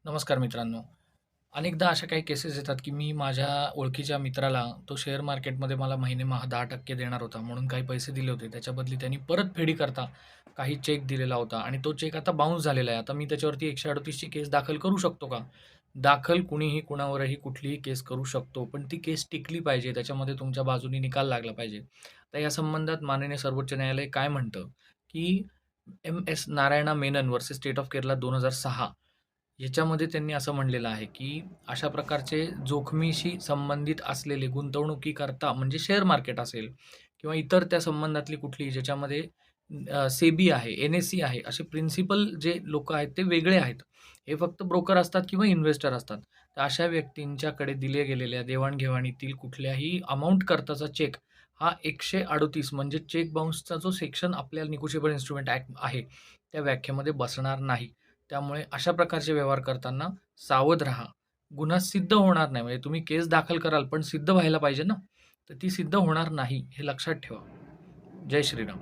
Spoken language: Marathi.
नमस्कार मित्रांनो. अनेकदा अशा काही केसेस येतात, की मी माझ्या ओळखीच्या मित्राला तो शेअर मार्केटमध्ये मला महिने 10% देणार होता, म्हणून काही पैसे दिले होते. त्याच्या बदली त्यांनी परतफेडीकरता काही चेक दिलेला होता आणि तो चेक आता बाउन्स झालेला आहे. आता मी त्याच्यावरती 138 ची केस दाखल करू शकतो का? दाखल कुणीही कुणावरही कुठलीही केस करू शकतो, पण ती केस टिकली पाहिजे. त्याच्यामध्ये तुमच्या बाजूनी निकाल लागला पाहिजे. तर या संबंधात माननीय सर्वोच्च न्यायालय काय म्हणतं, की M S. Narayana Menon versus state of Kerala 2006 याच्यामध्ये त्यांनी असं म्हणलेलं आहे, की अशा प्रकारचे जोखमीशी संबंधित असलेले गुंतवणुकीकरता म्हणजे शेअर मार्केट असेल किंवा इतर त्या संबंधातली कुठलीही ज्याच्यामध्ये सेबी आहे, एन-एस-ई आहे, असे प्रिन्सिपल जे लोकं आहेत ते वेगळे आहेत. हे फक्त ब्रोकर असतात किंवा इन्व्हेस्टर असतात. तर अशा व्यक्तींच्याकडे दिल्या गेलेल्या देवाण-घेवाणीतील कुठल्याही अमाउंट करताचा चेक हा 138 म्हणजे चेक बाउन्सचा जो सेक्शन आपल्या निगोशिएबल इन्स्ट्रुमेंट ॲक्ट आहे, त्या व्याख्येमध्ये बसणार नाही. त्यामुळे अशा प्रकारचे व्यवहार करताना सावध राहा. गुन्हा सिद्ध होणार नाही. म्हणजे तुम्ही केस दाखल कराल, पण सिद्ध व्हायला पाहिजे ना. तर ती सिद्ध होणार नाही, हे लक्षात ठेवा. जय श्रीराम.